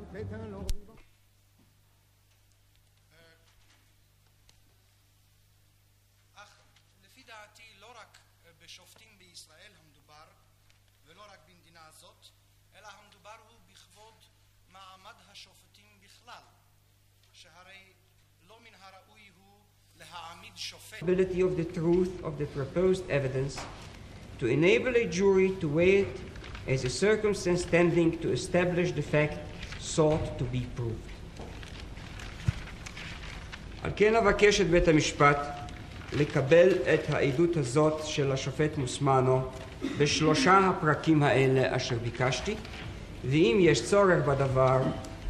אך לפי דעתי לא רק בשופטים בישראל המדובר, ולא רק במדינה הזאת, אלא המדובר הוא בכבוד מעמד השופטים בכלל, שהרי לא מן הראוי הוא להעמיד שופט. Ability of the truth of the proposed evidence to enable a jury to weigh it as a circumstance tending to establish the fact sought to be proved. על כן אבקש את בית המשפט לקבל את העדות הזאת של השופט מוסמנו בשלושה הפרקים האלה אשר ביקשתי, ואם יש צורך בדבר,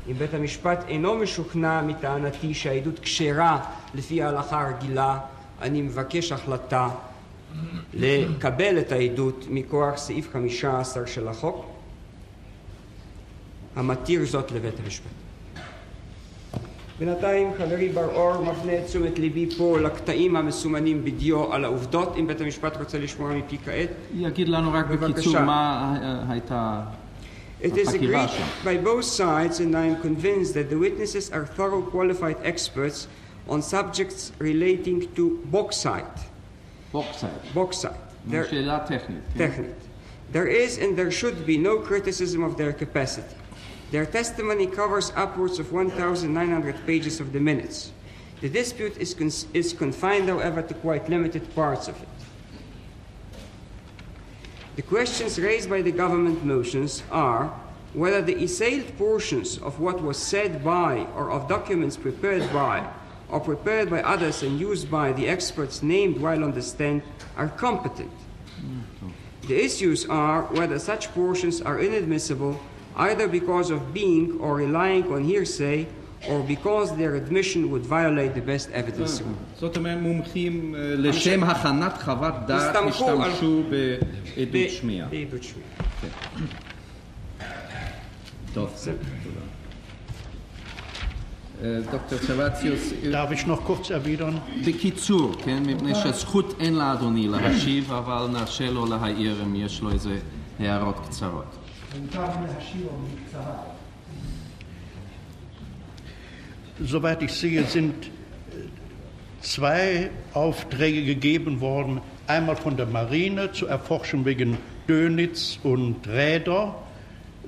אם בית המשפט אינו משוכנע מטענתי שהעדות כשרה לפי ההלכה הרגילה, אני מבקש החלטה לקבל את העדות מכוח סעיף 15 של החוק, המתיר זאת לבית המשפט. בינתיים חברי בר-אור מפנה את תשומת ליבי פה לקטעים המסומנים בדיו על העובדות. אם בית המשפט רוצה לשמוע מפי כעת, יגיד לנו רק בקיצור מה הייתה It is agreed by both sides, and I am convinced that the witnesses are thorough qualified experts on subjects relating to bauxite. Bauxite. שאלה טכנית. Technique. There is and there should be no criticism of their capacity. Their testimony covers upwards of 1,900 pages of the minutes. The dispute is confined, however, to quite limited parts of it. The questions raised by the government motions are whether the assailed portions of what was said by or of documents prepared by or prepared by others and used by the experts named while on the stand are competent. The issues are whether such portions are inadmissible either because of being or relying on hearsay or because their admission would violate the best evidence rule. זאת אומרת, מומחים לשם הכנת חוות דעת השתמשו בעדות שמיעה. בעדות שמיעה. טוב, תודה. דוקטור סרוואציוס, darf ich noch kurz erwidern? בקיצור, כן, מפני שהזכות אין לאדוני להשיב, אבל נרשה לו להעיר אם יש לו איזה הערות קצרות. Soweit ich sehe, sind zwei Aufträge gegeben worden. Einmal von der Marine zur Erforschung wegen Dönitz und Räder.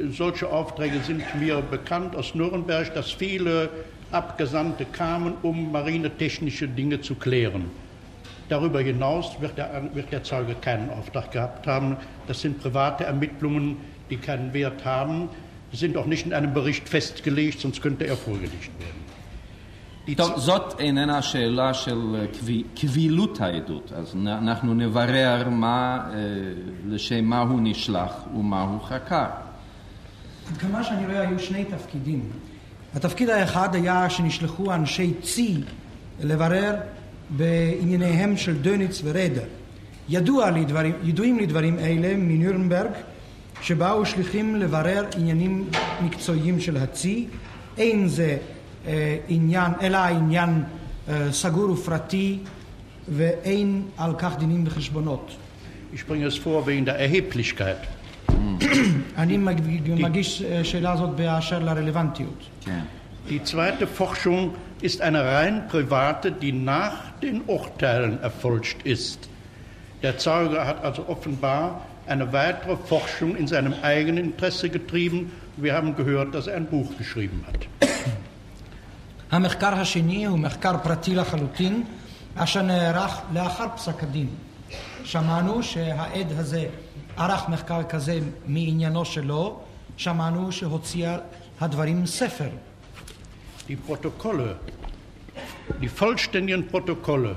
Solche Aufträge sind mir bekannt aus Nürnberg, dass viele Abgesandte kamen, um marinetechnische Dinge zu klären. Darüber hinaus wird der Zeuge keinen Auftrag gehabt haben. Das sind private Ermittlungen, die keinen Wert haben, sind auch nicht in einem Bericht festgelegt, sonst könnte er vorgelegt werden. זאת איננה שאלה של קבילות העדות, אז אנחנו נברר לשם מה הוא נשלח ומה הוא חקר. עד כמה שאני רואה היו שני תפקידים. התפקיד האחד היה שנשלחו אנשי צי לברר בענייניהם של דוניץ ורדר. ידועים לי דברים אלה מנירנברג, שבאו שליחים לברר עניינים מקצועיים של הצי. אין זה עניין, אלא עניין סגור ופרטי, ואין על כך דינים וחשבונות. Ich bringe es vor wegen der Erheblichkeit. אני מגיש שאלה הזאת באשר לרלוונטיות. Die zweite Forschung ist eine rein private, die nach den Urteilen erfolgt ist. Der Zeuge hat also offenbar eine weitere Forschung in seinem eigenen Interesse getrieben. Wir haben gehört, dass er ein Buch geschrieben hat. המחקר השני הוא מחקר פרטי לחלוטין, אשר נערך לאחר פסק הדין. שמענו שהעד הזה ערך מחקר כזה מעניינו שלו, שמענו שהוציאה הדברים ספר. Die Protokolle, die vollständigen Protokolle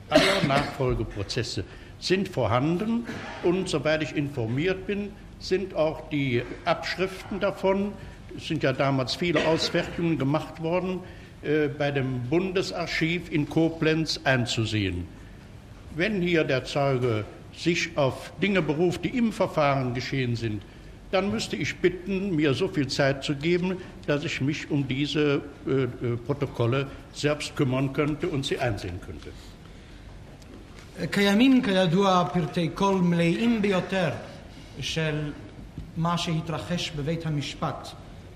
aller Nachfolgeprozesse sind vorhanden und soweit ich informiert bin, sind auch die Abschriften davon, es sind ja damals viele Auswertungen gemacht worden, bei dem Bundesarchiv in Koblenz einzusehen. Wenn hier der Zeuge sich auf Dinge beruft, die im Verfahren geschehen sind, dann müsste ich bitten, mir so viel Zeit zu geben, dass ich mich um diese Protokolle selbst kümmern könnte und sie einsehen könnte. קיימים כידוע פרטי קול מלאים ביותר של מה שהתרחש בבית המשפט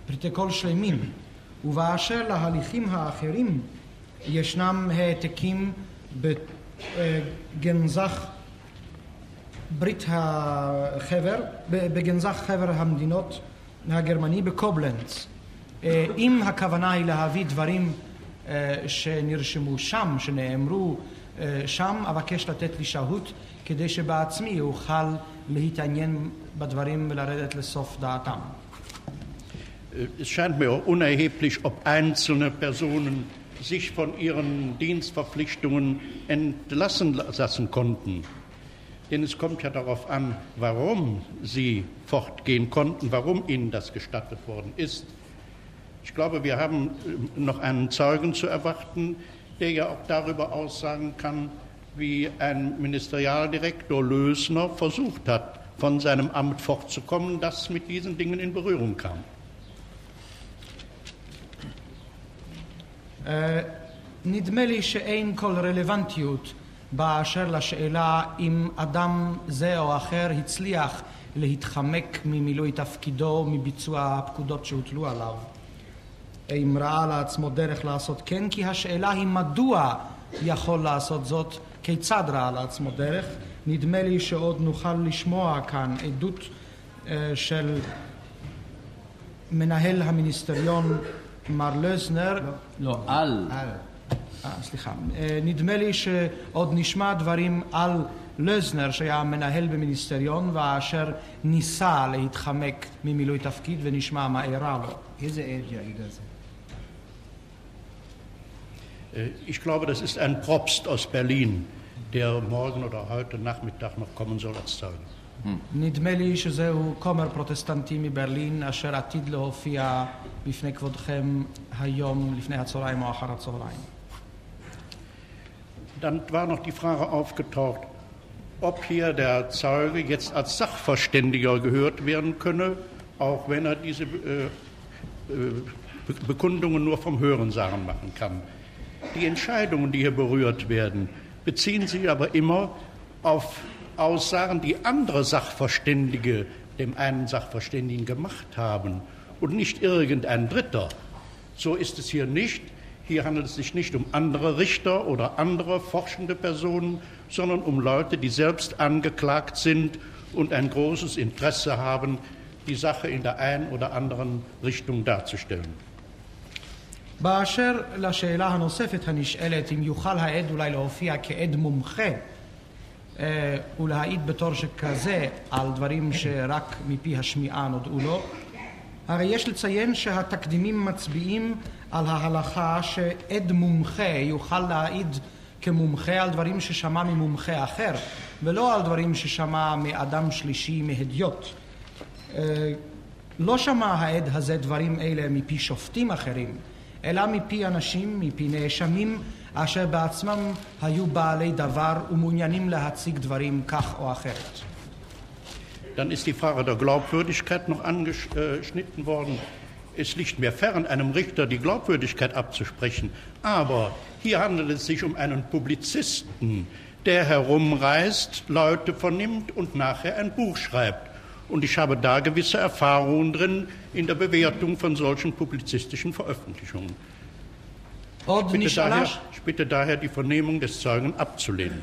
פרטי קול שלמים, ובאשר להליכים האחרים ישנם העתקים בגנזך ברית החבר, בגנזך חבר המדינות הגרמני בקובלנץ. אם הכוונה היא להביא דברים שנרשמו שם, שנאמרו שם, אבקש לתת לי שהות כדי שבעצמי אוכל להתעניין בדברים ולרדת לסוף דעתם. Es scheint mir unerheblich, ob einzelne Personen sich von ihren Dienstverpflichtungen entlassen lassen konnten. Denn es kommt ja darauf an, warum sie fortgehen konnten, warum ihnen das gestattet worden ist. Ich glaube, wir haben noch einen Zeugen zu erwarten, der ja auch darüber aussagen kann, wie ein Ministerialdirektor Lösner versucht hat, von seinem Amt fortzukommen, das mit diesen Dingen in Berührung kam. נדמה לי שאין כל רלוונטיות באשר לשאלה אם אדם זה או אחר הצליח להתחמק ממילוי תפקידו, מביצוע הפקודות שהוטלו עליו. אם ראה לעצמו דרך לעשות כן, כי השאלה היא מדוע יכול לעשות זאת, כיצד ראה לעצמו דרך. נדמה לי שעוד נוכל לשמוע כאן עדות של מנהל המיניסטריון מר לוזנר. לא, על. סליחה. נדמה לי שעוד נשמע דברים על לוזנר שהיה מנהל במיניסטריון ואשר ניסה להתחמק ממילוי תפקיד ונשמע מה אירע לו. איזה עד יעיד על זה? Ich glaube, das ist ein Propst aus Berlin, der morgen oder heute Nachmittag noch kommen soll als Zeuge. נדמה לי שזהו כומר פרוטסטנטי מברלין אשר עתיד להופיע בפני כבודכם היום לפני הצהריים או אחר הצהריים. Dann war noch die Frage aufgetaucht, ob hier der Zeuge jetzt als Sachverständiger gehört werden könne, auch wenn er diese Bekundungen nur vom Hörensagen machen kann. Die Entscheidungen, die hier berührt werden, beziehen sich aber immer auf Aussagen, die andere Sachverständige dem einen Sachverständigen gemacht haben und nicht irgendein Dritter. So ist es hier nicht. Hier handelt es sich nicht um andere Richter oder andere forschende Personen, sondern um Leute, die selbst angeklagt sind und ein großes Interesse haben, die Sache in der einen oder anderen Richtung darzustellen. באשר לשאלה הנוספת הנשאלת אם יוכל העד אולי להופיע כעד מומחה ולהעיד בתור שכזה על דברים שרק מפי השמיעה נודעו לו, הרי יש לציין שהתקדימים מצביעים על ההלכה שעד מומחה יוכל להעיד כמומחה על דברים ששמע ממומחה אחר ולא על דברים ששמע מאדם שלישי מהדיוט. לא שמע העד הזה דברים אלה מפי שופטים אחרים אלא מפי אנשים, מפי נאשמים אשר בעצמם היו בעלי דבר ומעוניינים להציג דברים כך או אחרת. Dann ist die Frage der Glaubwürdigkeit noch angeschnitten worden. Es liegt mir fern, einem Richter die Glaubwürdigkeit abzusprechen. Aber hier handelt es sich um einen Publizisten, der herumreist, Leute vernimmt und nachher ein Buch schreibt. Und ich habe da gewisse Erfahrungen drin in der Bewertung von solchen publizistischen Veröffentlichungen. Ich bitte daher, die Vernehmung des Zeugen abzulehnen.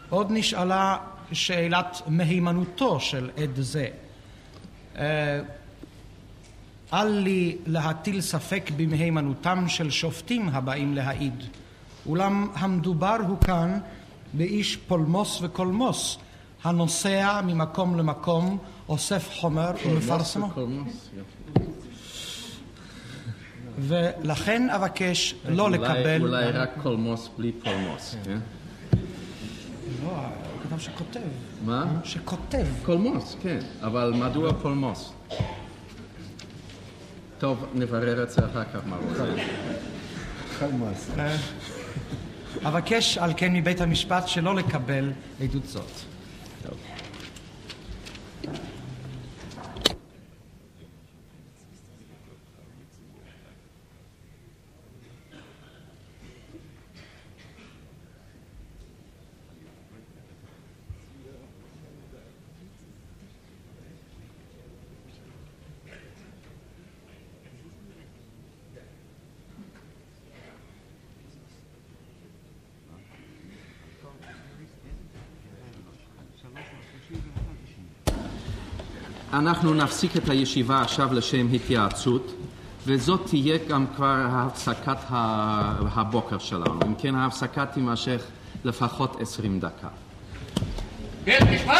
עוד נשאלה שאלת מהימנותו של עד זה. אל לי להטיל ספק במהימנותם של שופטים הבאים להעיד. אולם המדובר הוא כאן באיש פולמוס וקולמוס, הנוסע ממקום למקום, אוסף חומר ומפרסמו. ולכן אבקש לא לקבל... אולי רק קולמוס בלי פולמוס, כן? לא, הוא כתב שכותב. מה? שכותב. קולמוס, כן. אבל מדוע פולמוס? טוב, נברר את זה אחר כך מה רוצה. קולמוס. אבקש על כן מבית המשפט שלא לקבל עדות זאת. טוב. אנחנו נפסיק את הישיבה עכשיו לשם התייעצות, וזאת תהיה גם כבר הפסקת הבוקר שלנו. אם כן, ההפסקה תימשך לפחות 20 דקה. בית-משפט!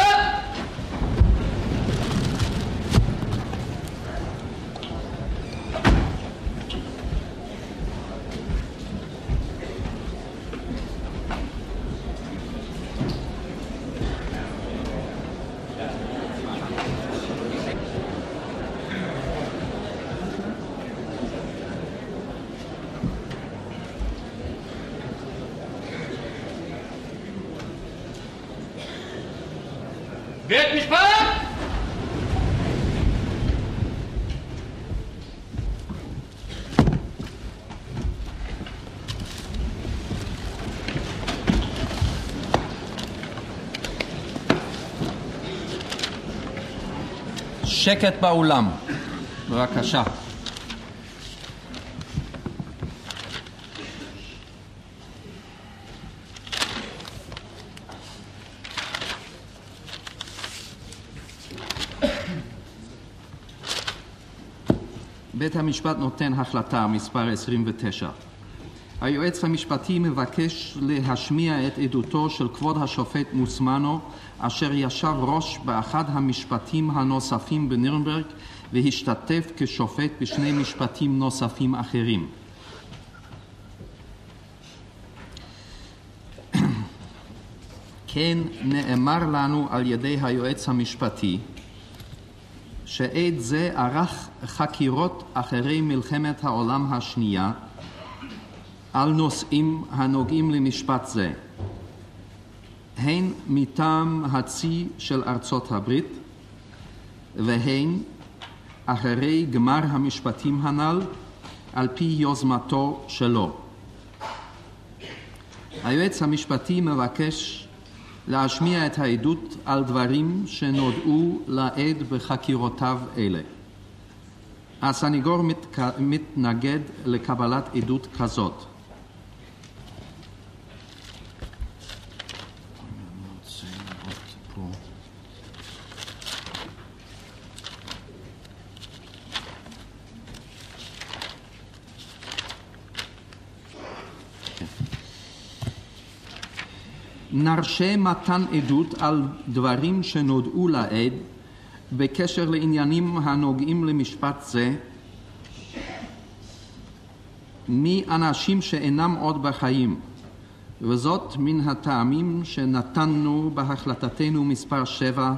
בית-משפט! שקט באולם, בבקשה. בית המשפט נותן החלטה מספר 29. היועץ המשפטי מבקש להשמיע את עדותו של כבוד השופט מוסמנו, אשר ישב ראש באחד המשפטים הנוספים בנירנברג והשתתף כשופט בשני משפטים נוספים אחרים. כן נאמר לנו על ידי היועץ המשפטי שעד זה ערך חקירות אחרי מלחמת העולם השנייה על נושאים הנוגעים למשפט זה, הן מטעם הצי של ארצות הברית והן אחרי גמר המשפטים הנ"ל על פי יוזמתו שלו. היועץ המשפטי מבקש להשמיע את העדות על דברים שנודעו לעד בחקירותיו אלה. הסניגור מתנגד לקבלת עדות כזאת. נרשה מתן עדות על דברים שנודעו לעד בקשר לעניינים הנוגעים למשפט זה מאנשים שאינם עוד בחיים, וזאת מן הטעמים שנתנו בהחלטתנו מספר 7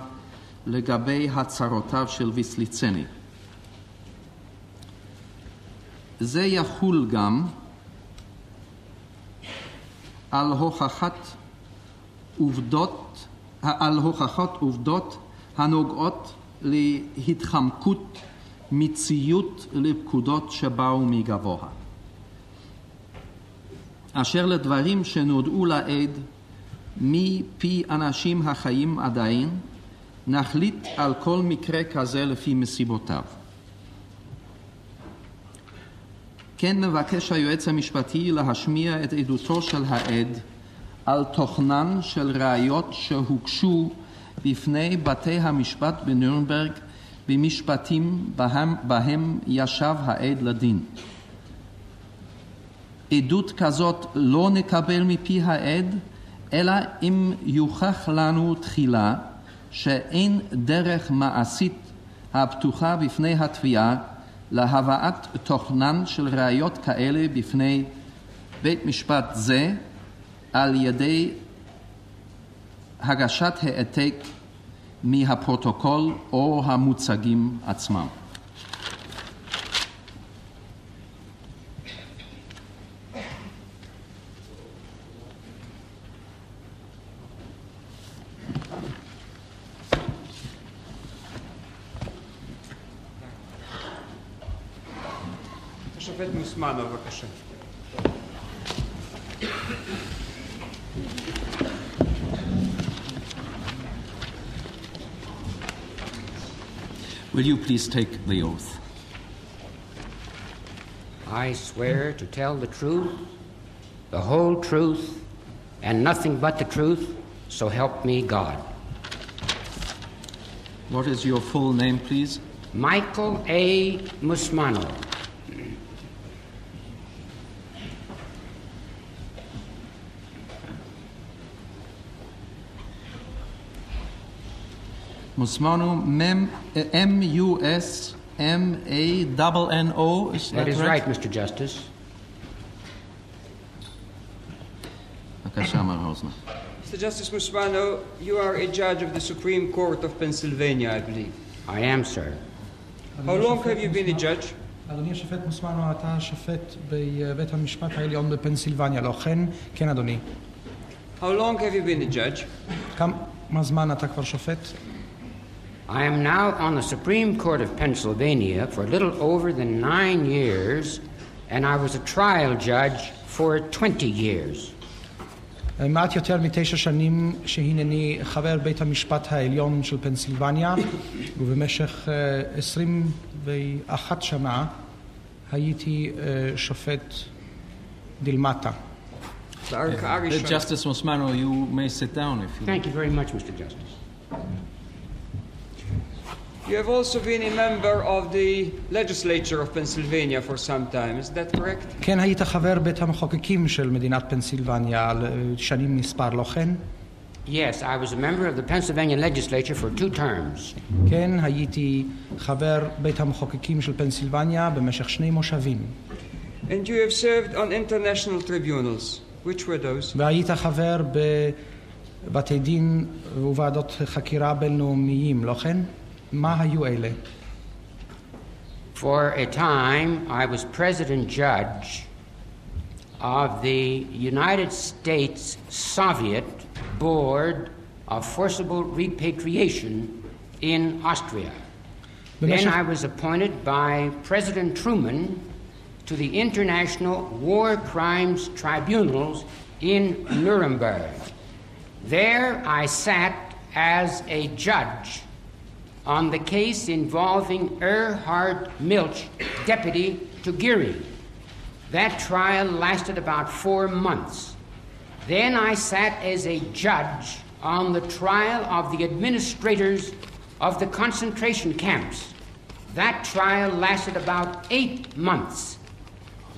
לגבי הצהרותיו של ויסליצני. זה יחול גם על הוכחת עובדות הנוגעות להתחמקות מציות לפקודות שבאו מגבוה. אשר לדברים שנודעו לעד מפי אנשים החיים עדיין, נחליט על כל מקרה כזה לפי מסיבותיו. כן מבקש היועץ המשפטי להשמיע את עדותו של העד על תוכנן של ראיות שהוגשו בפני בתי המשפט בנירנברג במשפטים בהם ישב העד לדין. עדות כזאת לא נקבל מפי העד, אלא אם יוכח לנו תחילה שאין דרך מעשית הפתוחה בפני התביעה להבאת תוכנן של ראיות כאלה בפני בית משפט זה על ידי הגשת העתק מהפרוטוקול או המוצגים עצמם. השופט מוסמנו, בבקשה. Will you please take the oath? I swear to tell the truth, the whole truth, and nothing but the truth, so help me God. What is your full name, please? Michael A. Mosmeno. Mosmeno, M-U-S-M-A-N-N-O, is that That is correct? right, Mr. Justice. בבקשה, מר האוזנר. Mr. Justice Mosmeno, you are a judge of the Supreme Court of Pennsylvania, I believe. I am, sir. How long have you been a judge? אדוני השופט מוסמנו, אתה שופט בבית המשפט העליון בפנסילבניה, לא כן? כן, אדוני. How long have you been a judge? כמה זמן אתה כבר שופט? I am now on the Supreme Court of Pennsylvania for a little over than 9 years, and I was a trial judge for 20 years. מעט יותר מ9 שנים שהנני חבר בית המשפט העליון של פנסילבניה, ובמשך 21 שנה הייתי שופט דלמטה. Justice Mosmeno, you may sit down if you Thank you very much, Mr. Justice. You have also been a member of the legislature of Pennsylvania for some time, is that correct? כן, היית חבר בית המחוקקים של מדינת פנסילבניה שנים מספר, לא כן? Yes, I was a member of the Pennsylvania legislature for 2 terms. כן, הייתי חבר בית המחוקקים של פנסילבניה במשך 2 מושבים. And you have served on international tribunals. Which were those? והיית חבר בבתי דין וועדות חקירה בינלאומיים, לא כן? מה היו אלה? For a time, I was president judge of the United States Soviet Board of Forcible Repatriation in Austria. Then I was appointed by President Truman to the International War Crimes Tribunals in Nuremberg. There I sat as a judge on the case involving Erhard Milch, deputy to Geary. That trial lasted about 4 months. Then I sat as a judge on the trial of the administrators of the concentration camps. That trial lasted about 8 months.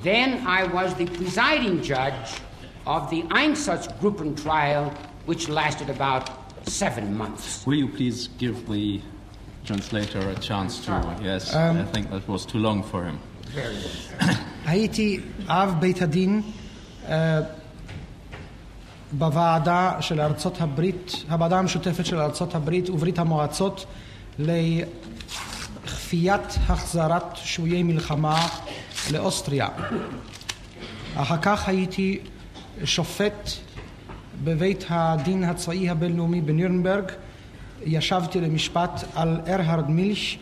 Then I was the presiding judge of the Einsatzgruppen trial, which lasted about 7 months. Will you please give the translator a chance to... Yes, I think that was too long for him. Very good. הייתי אב בית הדין בוועדה של ארצות הברית, הוועדה המשותפת של ארצות הברית וברית המועצות לכפיית החזרת שבויי מלחמה לאוסטריה. אחר כך הייתי שופט בבית הדין הצבאי הבינלאומי בנירנברג. ישבתי למשפט על ארהרד מילש,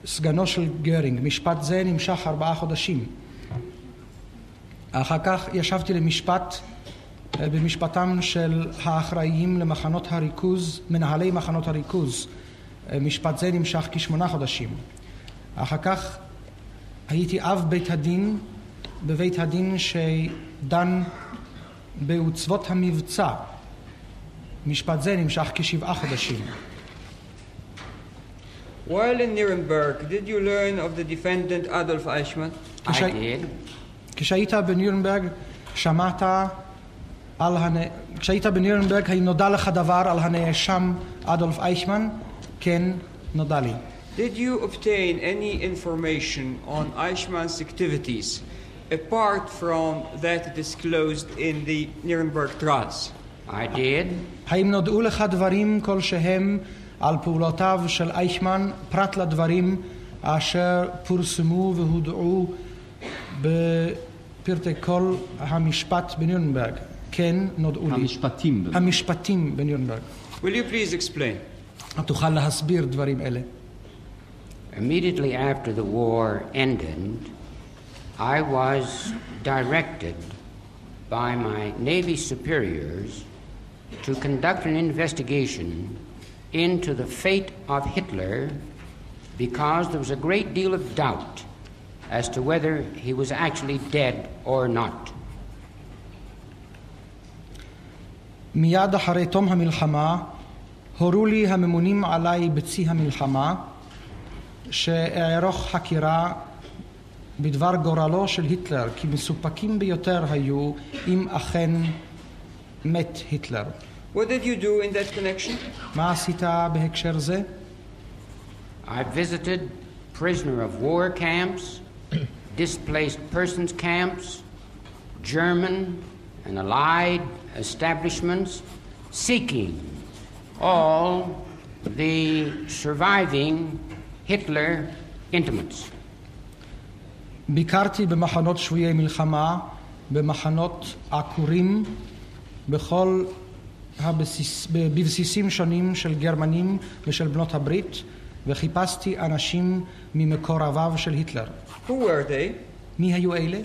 סגנו של גרינג. משפט זה נמשך 4 חודשים. אחר כך ישבתי למשפט במשפטם של האחראים למחנות הריכוז, מנהלי מחנות הריכוז. משפט זה נמשך כ8 חודשים. אחר כך הייתי אב בית הדין בבית הדין שדן בעוצבות המבצע. משפט זה נמשך כ7 חודשים. While in Nuremberg, did you learn of the defendant Adolf Eichmann? I did. כשהיית בנירנברג שמעת על כשהיית בנירנברג האם נודע לך דבר על הנאשם אדולף אייכמן? כן, נודע לי. Did you obtain any information on Eichmann's activities apart from that disclosed in the Nuremberg trials? I did. האם נודעו לך דברים כלשהם על פעולותיו של אייכמן פרט לדברים אשר פורסמו והודעו בפרטי כל המשפט בנירנברג? כן, נודעו לי. המשפטים בנירנברג. Will you please explain? תוכל להסביר דברים אלה. Immediately after the war ended, I was directed by my Navy superiors to conduct an investigation into the fate of Hitler because there was a great deal of doubt as to whether he was actually dead or not. מיד אחרי תום המלחמה הורו לי הממונים עליי בצי המלחמה שאערוך חקירה בדבר גורלו של היטלר, כי מסופקים ביותר היו אם אכן מת היטלר. What did you do in that connection? מה עשית בהקשר זה? I visited prisoner of war camps, displaced persons camps, German and Allied establishments, seeking all the surviving Hitler intimates. ביקרתי במחנות שבויי מלחמה, במחנות עקורים, בבסיסים שונים של גרמנים ושל בנות הברית, וחיפשתי אנשים ממקורביו של היטלר. Who were they? מי היו אלה?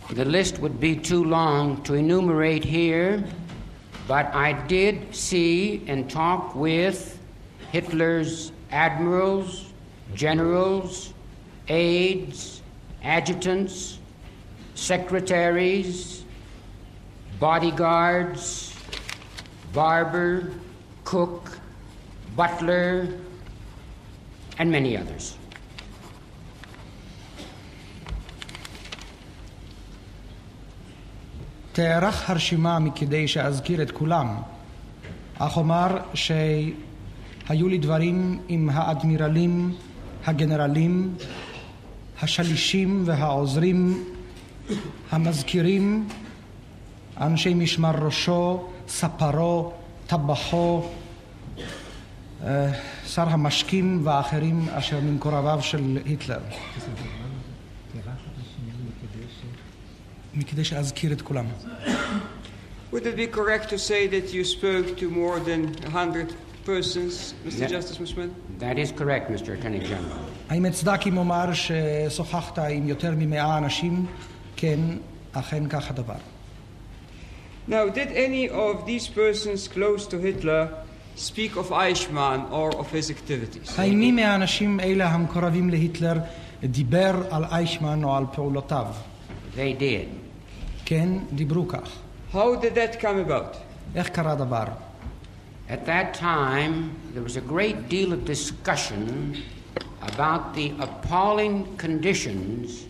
The list would be too long to enumerate here, but I did see and talk with Hitler's admirals, generals, aides, adjutants, secretaries, bodyguards, barber, cook, butler, and many others. תארך הרשימה מכדי שאזכיר את כולם, אך אומר שהיו לי דברים עם האדמירלים, הגנרלים, השלישים והעוזרים, המזכירים, אנשי משמר ראשו, ספרו, טבחו, שר המשקים ואחרים אשר ממקורביו של היטלר. מכדי שאזכיר את כולם. Would it be correct to say that you spoke to more than 100 persons, Mr. Justice Mosmeno? That is correct, Mr. Attorney General. האם אצדק אם אומר ששוחחת עם יותר מ100 אנשים? כן, אכן כך הדבר. Now, did any of these persons close to Hitler speak of Eichmann or of his activities? האם מי מהאנשים אלה המקורבים להיטלר דיבר על אייכמן או על פעולותיו? They did. כן, דיברו כך. How did that come about? איך קרה דבר? At that time, there was a great deal of discussion about the appalling conditions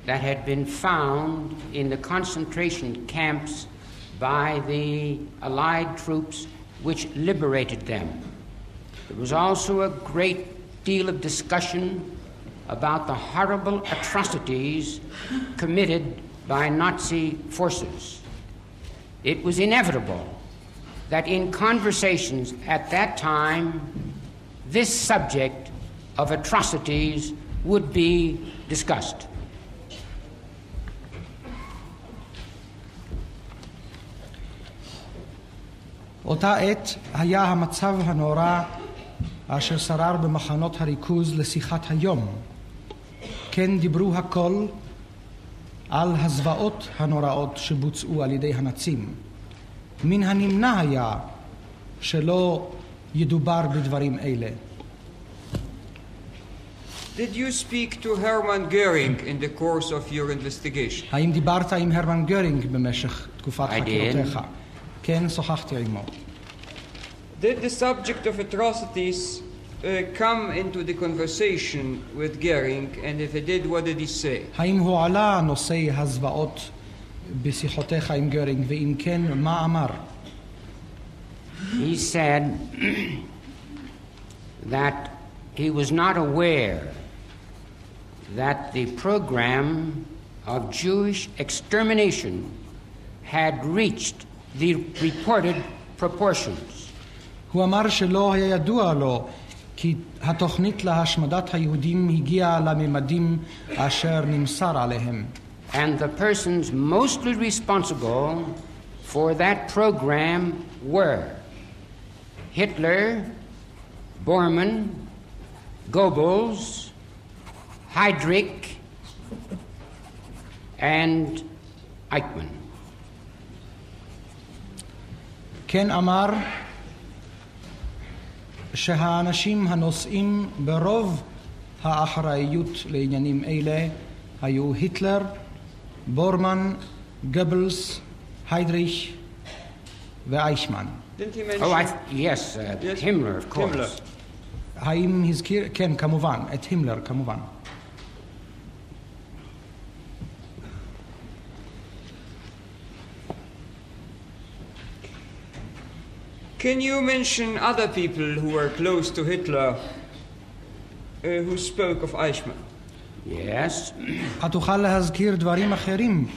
that had been found in the concentration camps by the Allied troops which liberated them. There was also a great deal of discussion about the horrible atrocities committed by Nazi forces. It was inevitable that in conversations at that time, this subject of atrocities would be discussed. אותה עת היה המצב הנורא אשר שרר במחנות הריכוז לשיחת היום. כן דיברו הכל על הזוועות הנוראות שבוצעו על ידי הנאצים. מן הנמנע היה שלא ידובר בדברים אלה. Did you speak to Hermann Göring in the course of your investigation? האם דיברת עם הרמן גרינג במשך תקופת חקירותיך? כן, שוחחתי עמו. Did the subject of atrocities come into the conversation with Göring, and if it did, what did he say? האם הועלה נושא הזוועות בשיחותיך עם גרינג, ואם כן, מה אמר? He said that he was not aware that the program of Jewish extermination had reached the reported proportions. הוא אמר שלא היה ידוע לו כי התוכנית להשמדת היהודים הגיעה לממדים אשר נמסר עליהם. And the persons mostly responsible for that program were Hitler, Bormann, Goebbels, Heydrich, and Eichmann. כן אמר שהאנשים הנושאים ברוב האחראיות לעניינים אלה היו היטלר, בורמן, גבלס, היידריך ואייכמן. Didn't he mention? Yes, Yes. Himmler, of course. Himmler. האם הזכיר? כן, כמובן, את הימלר, כמובן. Can you mention other people who were close to Hitler who spoke of Eichmann? Yes. התוכל להזכיר דברים אחרים,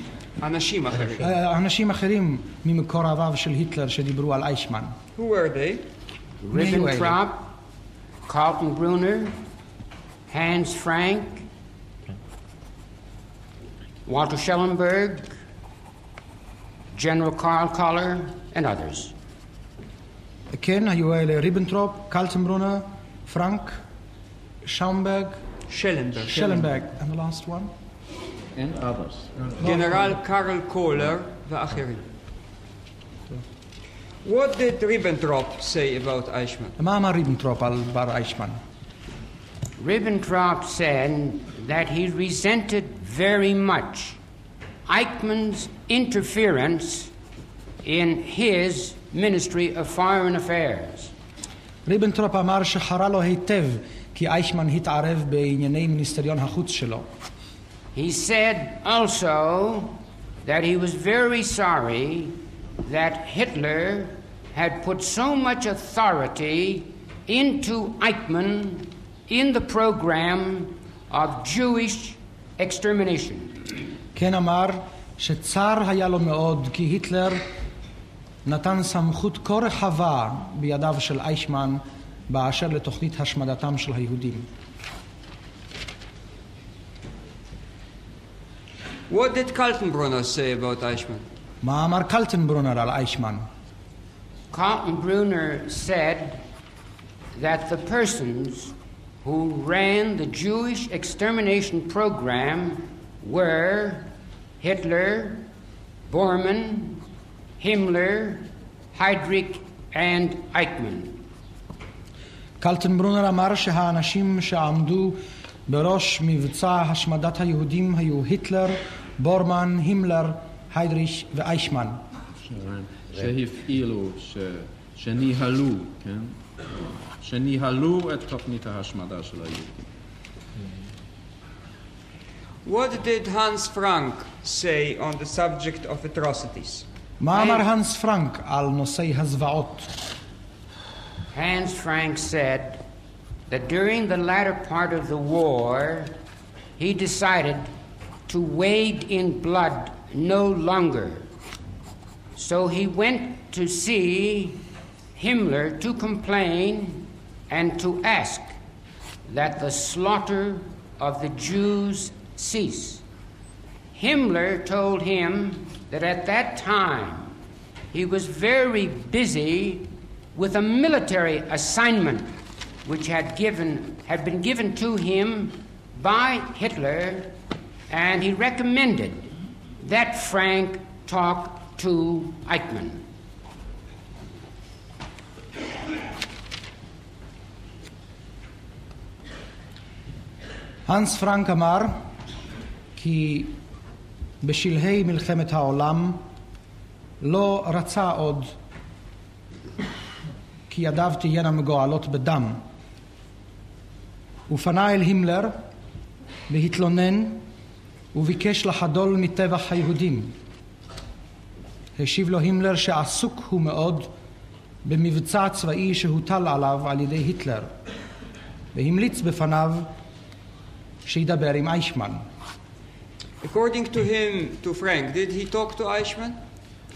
אנשים אחרים. אנשים אחרים ממקורביו של היטלר שדיברו על אייכמן. Who were they? Ribbentrop, Kaltenbrunner, Hans Frank, Walter Schellenberg, General Karl Koller, and others. כן, היו אלה ריבנטרופ, קלטנברונר, פרנק, שאומברג, שלנברג, and the last one? And others. גנרל קרל קולר ואחרים. What did Ribbentrop say about Eichmann? מה אמר ריבנטרופ על בר אייכמן? Ribbentrop said that he resented very much Eichmann's interference in his Ministry of Foreign Affairs. ריבנטרופ אמר שחרה לו היטב כי אייכמן התערב בענייני מיניסטריון החוץ שלו. He said also that he was very sorry that Hitler had put so much authority into Eichmann in the program of Jewish extermination. כן אמר שצר היה לו מאוד כי היטלר נתן סמכות כה רחבה בידיו של אייכמן באשר לתוכנית השמדתם של היהודים. What did Kaltenbrunner say about Eichmann? מה אמר קלטנברונר על אייכמן? Kaltenbrunner said that the persons who ran the Jewish extermination program were Hitler, Bormann, Himmler, Heydrich, and Eichmann. קלטנברונר אמר שהאנשים שעמדו בראש מבצע השמדת היהודים היו היטלר, בורמן, הימלר, היידריך ואייכמן. שהפעילו, שניהלו, כן? שניהלו את תוכנית ההשמדה של היהודים. What did Hans Frank say on the subject of atrocities? מה אמר הנס פרנק על נושאי הזוועות? Hans Frank said that during the latter part of the war, he decided to wade in blood no longer. So he went to see Himmler to complain and to ask that the slaughter of the Jews cease. Himmler told him that at that time he was very busy with a military assignment which had been given to him by Hitler, and he recommended that Frank talk to Eichmann. הנס פרנק אמר כי בשלהי מלחמת העולם לא רצה עוד כי ידיו תהיינה מגואלות בדם. הוא פנה אל הימלר והתלונן וביקש לחדול מטבח היהודים. השיב לו הימלר שעסוק הוא מאוד במבצע צבאי שהוטל עליו על ידי היטלר, והמליץ בפניו שידבר עם אייכמן. According to him, to Frank, did he talk to Eichmann?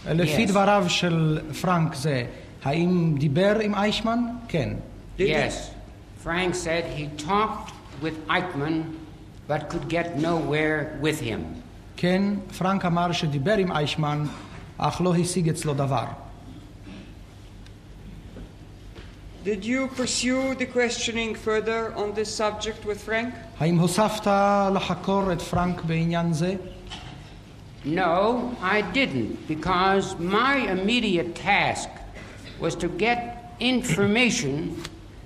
לפי דבריו של פרנק זה, האם דיבר עם אייכמן? כן. Yes. Frank said he talked with Eichmann but could get nowhere with him. כן, פרנק אמר שדיבר עם אייכמן אך לא השיג אצלו דבר. Did you pursue the questioning further on this subject with Frank? האם הוספת לחקור את פרנק בעניין זה? No, I didn't, because my immediate task was to get information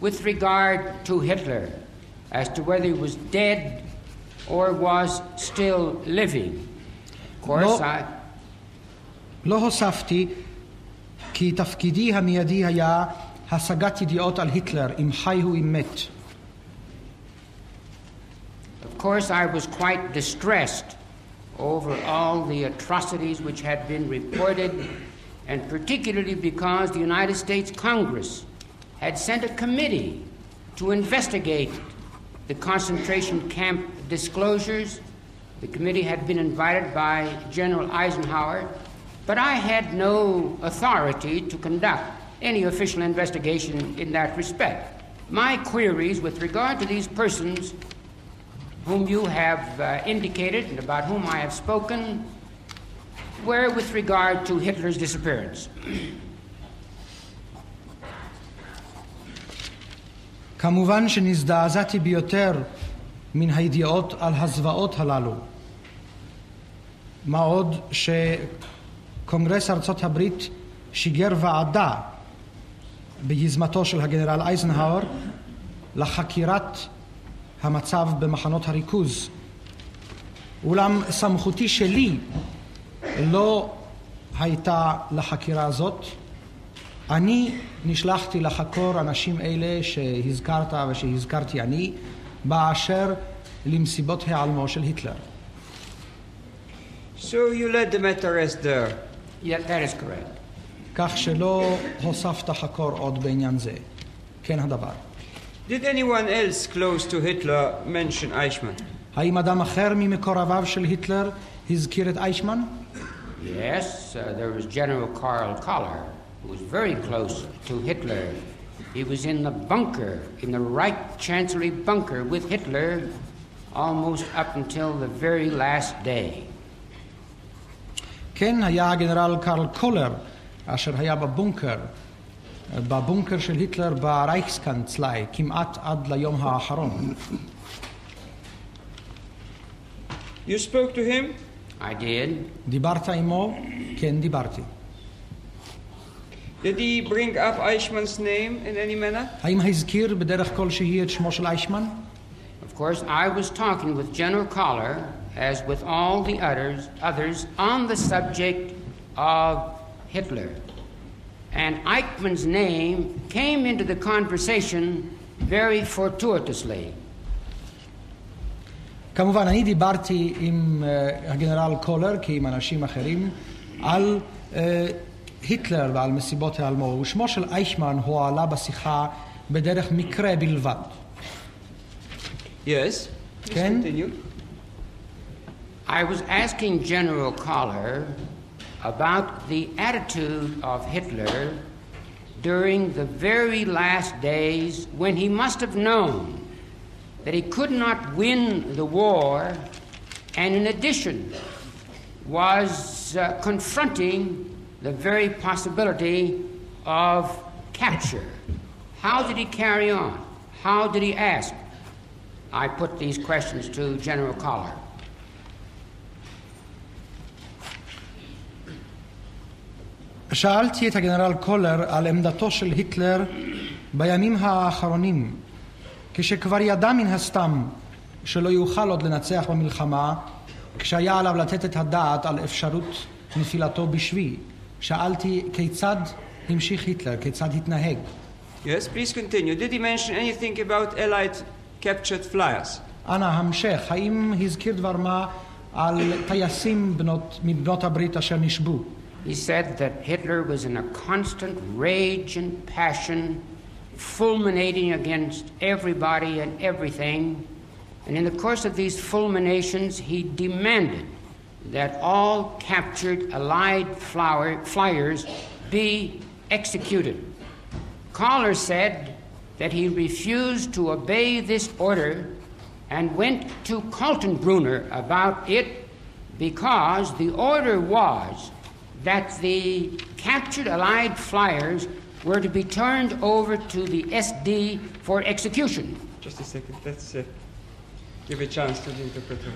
with regard to Hitler as to whether he was dead or was still living. Of course, לא הוספתי, כי תפקידי המיידי היה השגת ידיעות על היטלר, אם חי הוא אם מת. Of course, I was quite distressed over all the atrocities which had been reported, and particularly because the United States Congress had sent a committee to investigate the concentration camp disclosures. The committee had been invited by General Eisenhower, but I had no authority to conduct any official investigation in that respect. My queries with regard to these persons whom you have indicated and about whom I have spoken were with regard to Hitler's disappearance. כמובן שנזדעזעתי ביותר מן הידיעות על הזוועות הללו. מה עוד שקונגרס ארצות הברית שיגר ועדה ביזמתו של הגנרל אייזנהאואר לחקירת המצב במחנות הריכוז. אולם סמכותי שלי לא הייתה לחקירה הזאת. אני נשלחתי לחקור אנשים אלה שהזכרת ושהזכרתי אני באשר למסיבות העלמו של היטלר. So you led them at arrest there? Yeah, that is correct. כך שלא הוספת חקור עוד בעניין זה. כן הדבר. Did anyone else close to Hitler mention Eichmann? האם אדם אחר ממקורביו של היטלר הזכיר את אייכמן? Yes, there was General Karl Koller, who was very close to Hitler. He was in the bunker, in the Reich Chancellery bunker with Hitler almost up until the very last day. כן, היה הגנרל קרל קולר, אשר היה בבונקר של היטלר ברייכסקנצלאי, כמעט עד ליום האחרון. You spoke to him? I did. דיברת עמו? כן, דיברתי. Did he bring up Eichmann's name in any manner? האם הזכיר בדרך כלשהי את שמו של אייכמן? Of course, I was talking with General Koller, as with all the others, on the subject of Hitler. And Eichmann's name came into the conversation very fortuitously. כמובן, אני דיברתי עם הגנרל קולר, כי עם אנשים אחרים, על היטלר ועל מסיבות העלמו, ושמו של אייכמן הועלה בשיחה בדרך מקרה בלבד. Yes, כן? continue. I was asking General Koller about the attitude of Hitler during the very last days when he must have known that he could not win the war, and in addition was confronting the very possibility of capture. How did he carry on? How did he ask? I put these questions to General Koller. שאלתי את הגנרל קולר על עמדתו של היטלר בימים האחרונים, כשכבר ידע מן הסתם שלא יוכל עוד לנצח במלחמה, כשהיה עליו לתת את הדעת על אפשרות נפילתו בשבי. שאלתי כיצד המשיך היטלר, כיצד התנהג. Yes, please continue. Did he mention anything about Allied captured flyers? אנא, המשך. האם הזכיר דבר מה על טייסים מבנות הברית אשר נשבו? He said that Hitler was in a constant rage and passion, fulminating against everybody and everything. And in the course of these fulminations, he demanded that all captured Allied flyers be executed. Koller said that he refused to obey this order and went to Kaltenbrunner about it because the order was that the captured Allied flyers were to be turned over to the SD for execution. Just a second, let's give a chance to the interpreter.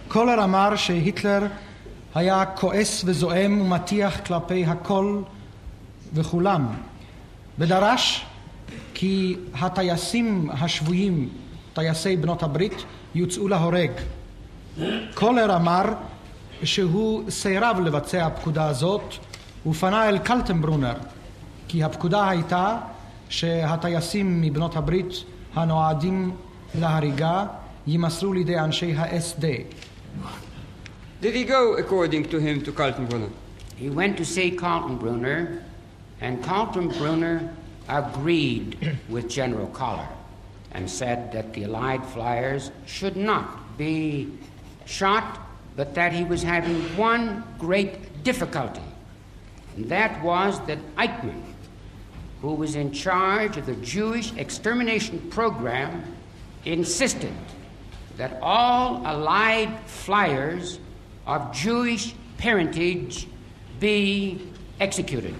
קולר אמר שהיטלר היה כועס וזועם ומתיח כלפי הכל וכולם, ודרש כי הטייסים השבויים, טייסי בנות הברית, יוצאו להורג. קולר אמר שהוא סירב לבצע הפקודה הזאת ופנה אל קלטנברונר, כי הפקודה הייתה שהטייסים מבנות הברית הנועדים להריגה יימסרו לידי אנשי ה-SD. Did he go, according to him, to Kaltenbrunner? He went to see Kaltenbrunner, and Kaltenbrunner agreed with General Koller and said that the Allied flyers should not be shot, but that he was having one great difficulty, and that was that Eijkman, who was in charge of the Jewish extermination program, insisted that all Allied flyers of Jewish parentage be executed.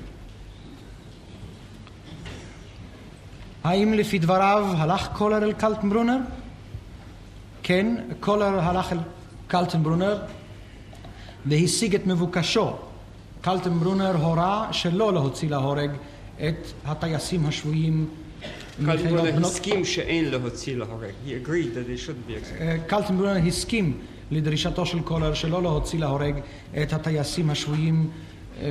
האם לפי דבריו הלך קולר אל קלטנברונר? כן, קולר הלך אל קלטנברונר והשיג את מבוקשו. קלטנברונר הורה שלא להוציא להורג את הטייסים השבויים. קלטנברונר הסכים שאין להוציא להורג. He agreed that they shouldn't be executed. קלטנברונר הסכים לדרישתו של קולר שלא להוציא להורג את הטייסים השבויים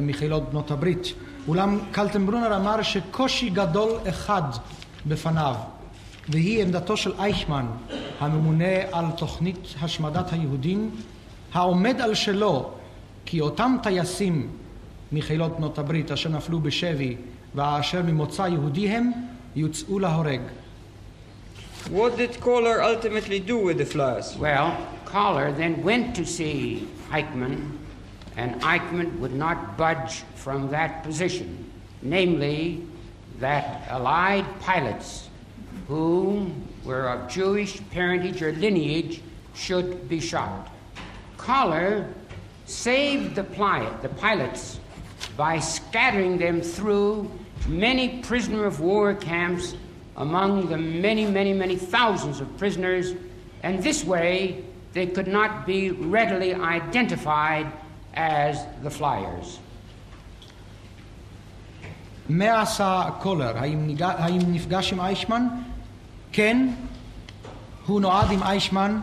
מחילות בנות הברית. אולם קלטנברונר אמר שקושי גדול אחד בפניו, והיא עמדתו של אייכמן, הממונה על תוכנית השמדת היהודים, העומד על שלו, כי אותם טייסים מחילות בנות הברית אשר נפלו בשבי ואשר ממוצא יהודי הם, יוצאו להורג. What did Koller ultimately do with the flyers? Well, Koller then went to see Eijkman, and Eijkman would not budge from that position, namely that Allied pilots who were of Jewish parentage or lineage should be shot. Koller saved the pilots by scattering them through many prisoner of war camps among the many thousands of prisoners, and this way they could not be readily identified as the flyers. מה עשה קולר? האם נפגש עם אייכמן? כן, הוא נועד עם אייכמן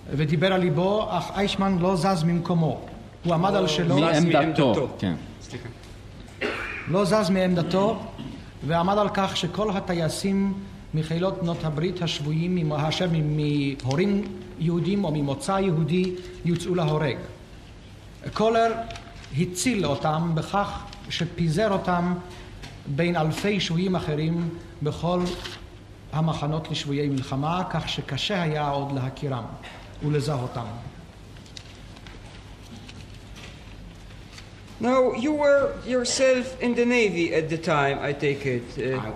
ודיבר על ליבו, אך אייכמן לא זז ממקומו. הוא עמד על שלו. מעמדתו, כן. לא זז מעמדתו, ועמד על כך שכל הטייסים מחילות בנות הברית השבויים אשר מהורים יהודים או ממוצא יהודי יוצאו להורג. קולר הציל אותם בכך שפיזר אותם בין אלפי שבויים אחרים בכל המחנות לשבויי מלחמה, כך שקשה היה עוד להכירם ולזהותם. Now, you were yourself in the Navy at the time, I take it,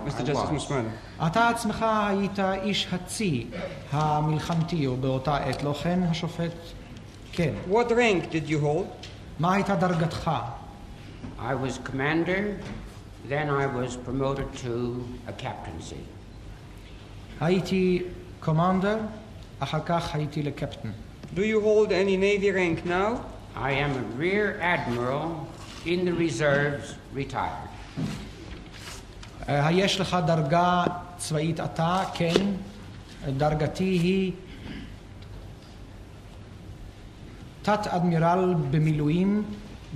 Mr. Justice Mosmeno. אתה עצמך היית איש הצי המלחמתי באותה עת, לא כן, השופט? כן. What rank did you hold? מה הייתה דרגתך? I was commander, then I was promoted to a captaincy. הייתי קומנדר, אחר כך הייתי לקפטן. Do you hold any Navy rank now? I am a rear admiral in the reserves, retired. יש לך דרגה צבאית אתה? כן. דרגתי היא תת אדמירל במילואים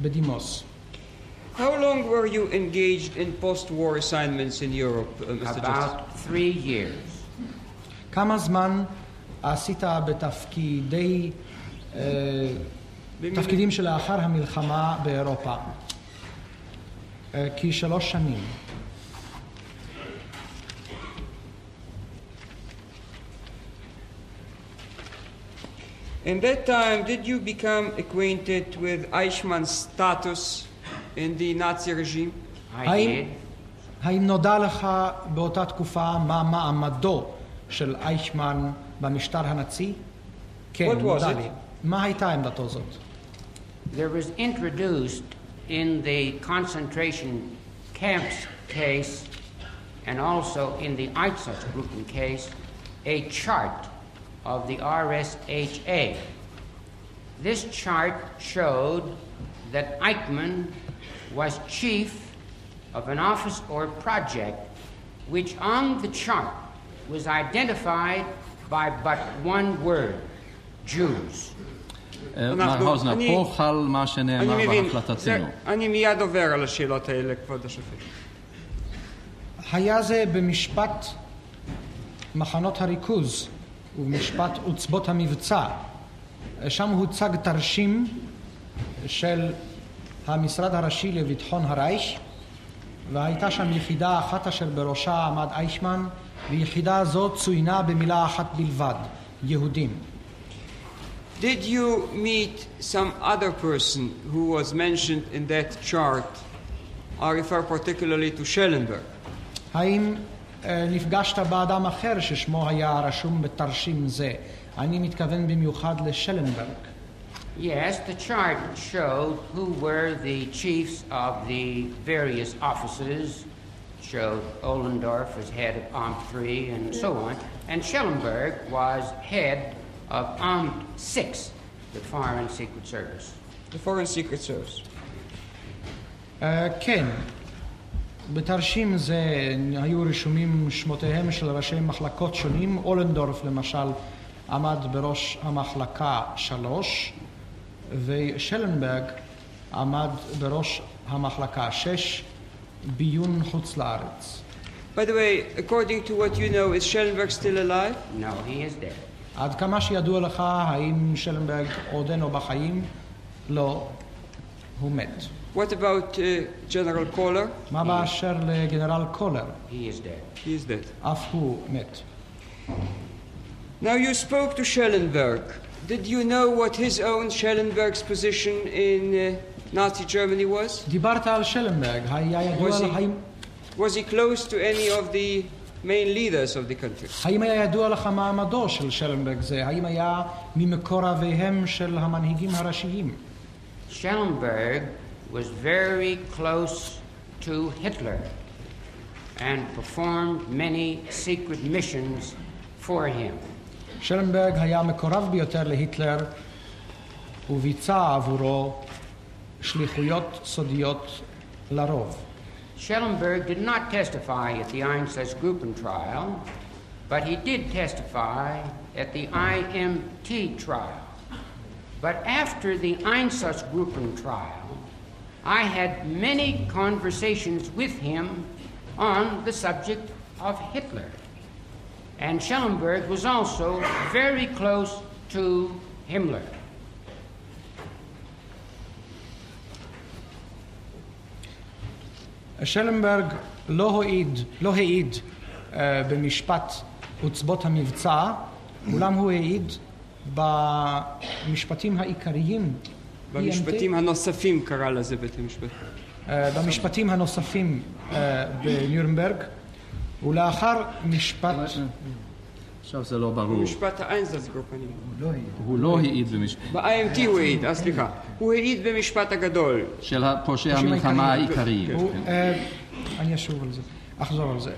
בדימוס. How long were you engaged in post-war assignments in Europe, Mr. Justice? About 3 years. כמה זמן עשית תפקידים שלאחר המלחמה באירופה? כ3 שנים. In that time, did you become acquainted with Eichmann's status in the Nazi regime? I did. האם נודע לך באותה תקופה מה מעמדו של אייכמן במשטר הנאצי? כן, נודע לי. מה הייתה עמדתו זאת? There was introduced in the concentration camps case and also in the Einsatzgruppen case a chart of the RSHA. This chart showed that Eijkman was chief of an office or project which on the chart was identified by but one word, Jews. מר האוזנר, פה חל מה שנאמר בהחלטתנו. אני מיד עובר על השאלות האלה, כבוד השופט. היה זה במשפט מחנות הריכוז ובמשפט עוצבות המבצע. שם הוצג תרשים של המשרד הראשי לביטחון הרייך, והייתה שם יחידה אחת אשר בראשה עמד אייכמן, ויחידה זו צוינה במילה אחת בלבד, יהודים. Did you meet some other person who was mentioned in that chart? I refer particularly to Schellenberg. האם נפגשת באדם אחר ששמו היה רשום בתרשים זה? אני מתכוון במיוחד לשלנברג. Yes, the chart showed who were the chiefs of the various offices, showed Ohlendorf as head of Amt 3 and so on, and Schellenberg was head of Amt 6, the Foreign Secret Service. The Foreign Secret Service. כן, בתרשים זה היו רשומים שמותיהם של ראשי מחלקות שונים. אולנדורף למשל עמד בראש המחלקה 3, ושלנברג עמד בראש המחלקה 6, ביון חוץ לארץ. By the way, according to what you know, is Schellenberg still alive? No, he is dead. עד כמה שידוע לך, האם שלנברג עודנו בחיים? לא, הוא מת. What about General Kohler? מה באשר לגנרל קולר? He is dead. He is dead. אף הוא מת. Now you spoke to Schellenberg. Did you know what his own Schellenberg's position in Nazi Germany was? דיברת על שלנברג, היה ידוע לך, Was he close to any of the main leaders of the country? האם היה ידוע לך מעמדו של שלנברג זה? האם היה ממקורביהם של המנהיגים הראשיים? Schellenberg was very close to Hitler and performed many secret missions for him. שלנברג היה מקורב ביותר להיטלר וביצע עבורו שליחויות סודיות לרוב. Schellenberg did not testify at the Einsatzgruppen trial, but he did testify at the IMT trial. But after the Einsatzgruppen trial, I had many conversations with him on the subject of Hitler. And Schellenberg was also very close to Himmler. שלנברג לא העיד במשפט עוצבות המבצע, אולם הוא העיד במשפטים העיקריים. במשפטים הנוספים קרא לזה בית המשפט. במשפטים הנוספים בנירנברג, ולאחר משפט... עכשיו זה לא ברור. במשפט האיינזצגרופ אני... הוא לא העיד במשפט. ב-IMT הוא העיד, סליחה. הוא העיד במשפט הגדול. של פושעי המלחמה העיקריים. אני אחזור על זה.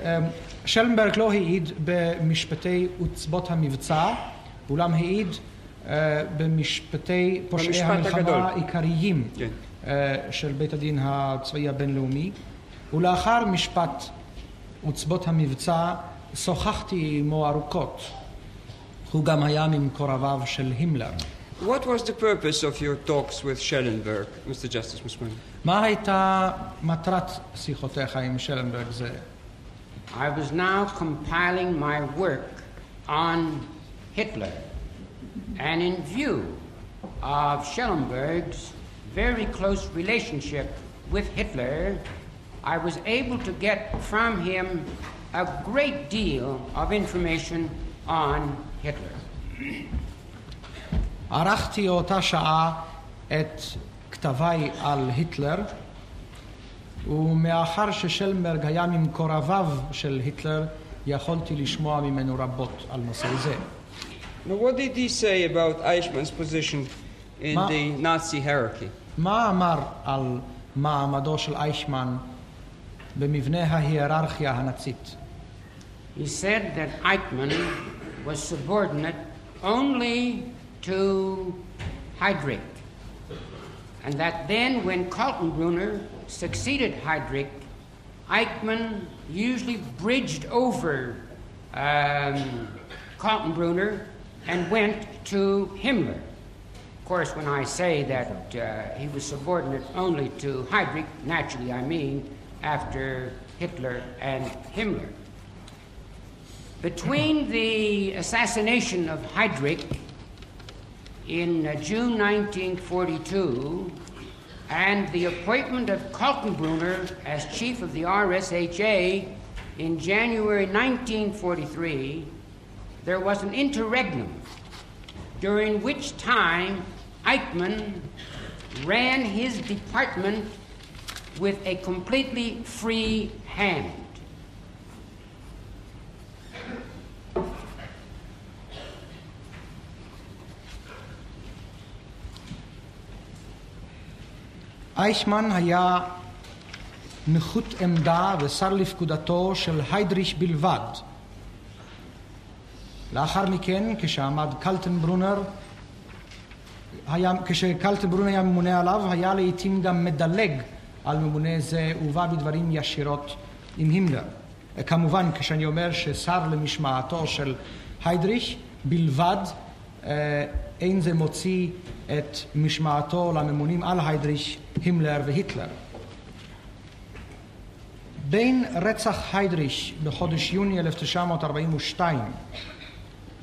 שלנברג לא העיד במשפטי עוצבות המבצע, אולם העיד במשפטי פושעי המלחמה העיקריים של בית הדין הצבאי הבינלאומי, ולאחר משפט עוצבות המבצע שוחחתי עמו ארוכות. הוא גם היה ממקורביו של הימלר. What was the purpose of your talks with Schellenberg, Mr. Justice Mosmeno? מה הייתה מטרת שיחותיך עם שלנברג זה? I was now compiling my work on Hitler, and in view of Schellenberg's very close relationship with Hitler, I was able to get from him a great deal of information on Hitler. ערכתי אותה שעה את כתביי על היטלר, ומאחר ששלנברג היה ממקורביו של היטלר, יכולתי לשמוע ממנו רבות על נושא זה. Now, what did he say about Eichmann's position in the Nazi hierarchy? מה אמר על מעמדו של אייכמן במבנה ההיררכיה הנאצית? He said that Eichmann was subordinate only to Heydrich, and that then when Kaltenbrunner succeeded Heydrich, Eichmann usually bridged over Kaltenbrunner and went to Himmler. course, when I say that he was subordinate only to Heydrich, naturally I mean after Hitler and Himmler. Between the assassination of Heydrich in June 1942 and the appointment of Kaltenbrunner as chief of the RSHA in January 1943, there was an interregnum during which time Eijkman ran his department with a completely free hand. אייכמן היה נחות עמדה ושר לפקודתו של היידריך בלבד. לאחר מכן, כשקלטנברונר היה ממונה עליו, היה לעתים גם מדלג על ממונה זה ובא בדברים ישירות עם הימלר. כמובן, כשאני אומר ששר למשמעתו של היידריך בלבד, אין זה מוציא את משמעתו לממונים על היידריך, הימלר והיטלר. בין רצח היידריך בחודש יוני 1942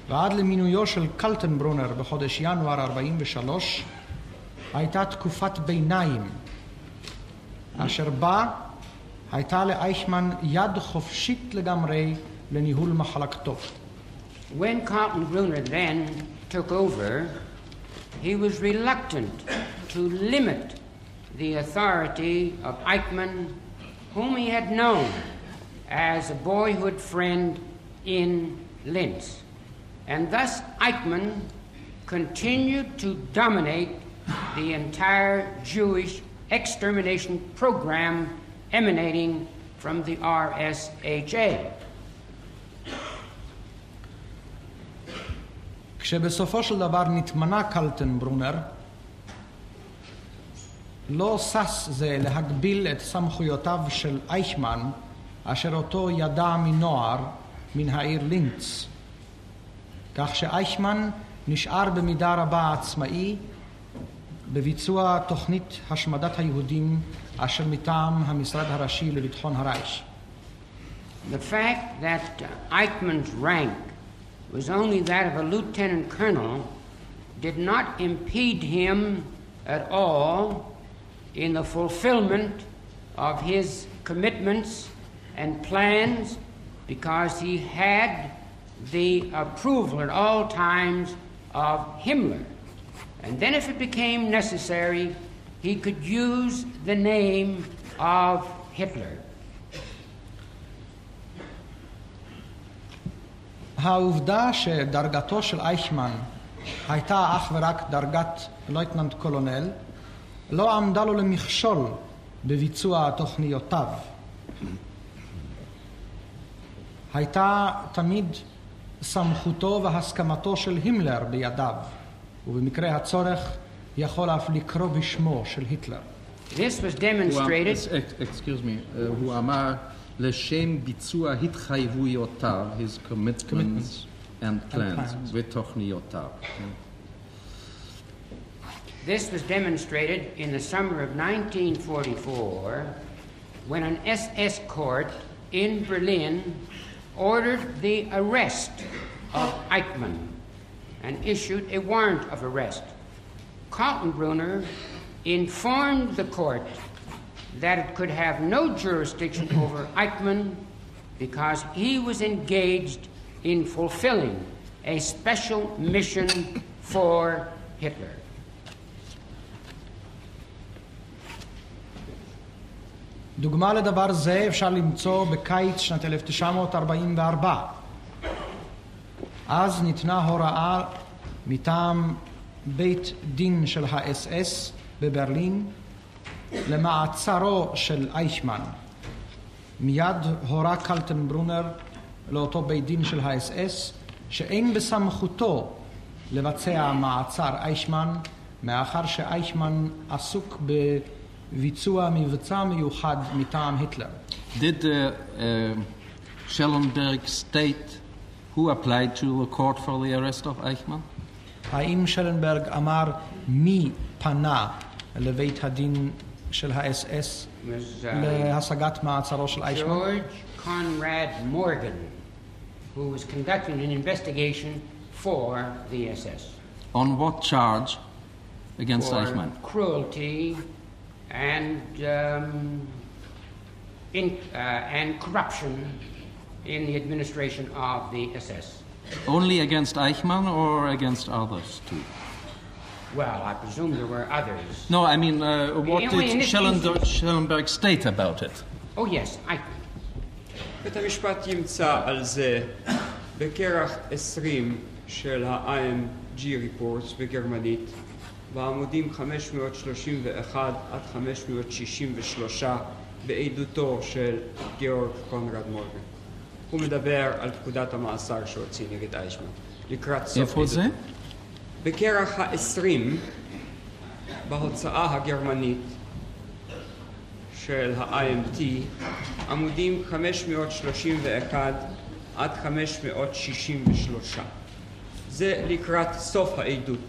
ועד למינויו של קלטנברונר בחודש ינואר 43 הייתה תקופת ביניים, אשר בה הייתה לאייכמן יד חופשית לגמרי לניהול מחלקתו. When Kaltenbrunner then took over, he was reluctant to limit the authority of Eijkman, whom he had known as a boyhood friend in Linz. And thus Eijkman continued to dominate the entire Jewish extermination program emanating from the RSHA. כשבסופו של דבר נתמנה קלטנברונר, לא שש זה להגביל את סמכויותיו של אייכמן, אשר אותו ידע מנוער מן העיר לינץ. כך שאייכמן נשאר במידה רבה עצמאי בביצוע תוכנית השמדת היהודים אשר מטעם המשרד הראשי לביטחון הרייך. The fact that Eichmann's rank was only that of a lieutenant colonel did not impede him at all in the fulfillment of his commitments and plans, because he had the approval at all times of Himmler. And then if it became necessary, he could use the name of Hitler. העובדה שדרגתו של אייכמן הייתה אך ורק דרגת לויטננט קולונל לא עמדה לו למכשול בביצוע תוכניותיו. הייתה תמיד סמכותו והסכמתו של הימלר בידיו, ובמקרה הצורך יכול אף לקרוא בשמו של היטלר. This was demonstrated. Excuse me, הוא אמר לשם ביצוע התחייבויותיו, his commitments and plans, ותוכניותיו. This was demonstrated in the summer of 1944 when an SS court in Berlin ordered the arrest of Eijkman and issued a warrant of arrest. Kaltenbrunner informed the court that it could have no jurisdiction over Eijkman because he was engaged in fulfilling a special mission for Hitler. דוגמה לדבר זה אפשר למצוא בקיץ שנת 1944. אז ניתנה הוראה מטעם בית דין של ה-SS בברלין למעצרו של אייכמן. מיד הורה קלטנברונר לאותו בית דין של ה-SS שאין בסמכותו לבצע מעצר אייכמן, מאחר שאייכמן עסוק בביצוע מבצע מיוחד מטעם היטלר. Did Schellenberg state who applied to the court for the arrest of Eijkman? האם שלנברג אמר מי פנה לבית הדין של האס-אס להשגת מעצרו של אייכמן? George Conrad Morgan, who was conducting an investigation for the SS. On what charge against Eichmann? For cruelty and corruption in the administration of the SS. Only against Eichmann or against others too? Well, I presume there were others. No, I mean, what did Schellenberg state about it? Oh, yes, Eichmann. בית-המשפט ימצא על זה בכרך 20 של ה-IMG Reports בגרמנית, בעמודים 531 עד 563 בעדותו של גאורג קונרד מורגן. הוא מדבר על פקודת המאסר שהוציא נגד אייכמן. לקראת סוף איפה זה? בכרך ה-20 בהוצאה הגרמנית של ה-IMT, עמודים 531 עד 563. זה לקראת סוף העדות.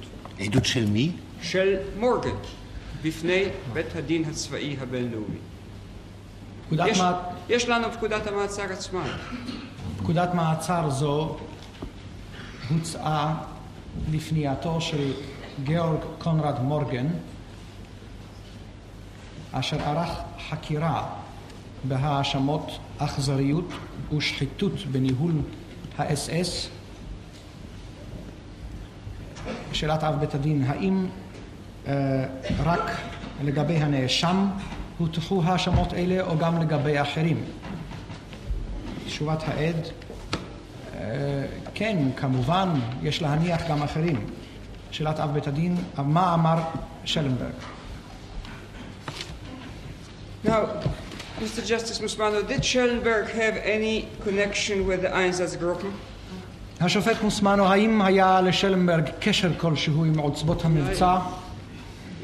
עדות של מי? של מורגן, בפני בית הדין הצבאי הבינלאומי. יש לנו פקודת המעצר עצמה. פקודת מעצר זו הוצאה לפנייתו של גאורג קונרד מורגן, אשר ערך חקירה בהאשמות אכזריות ושחיתות בניהול האס-אס. שאלת אב בית הדין, האם רק לגבי הנאשם הוטחו האשמות אלה או גם לגבי אחרים? תשובת העד, כן, כמובן, יש להניח גם אחרים. שאלת אב בית הדין, מה אמר שלנברג? Now, Mr. Justice Mosmeno, did Schellenberg have any connection with the Einsatzgruppen? השופט מוסמנו, האם היה לשלנברג קשר כלשהו עם עוצבות המבצע?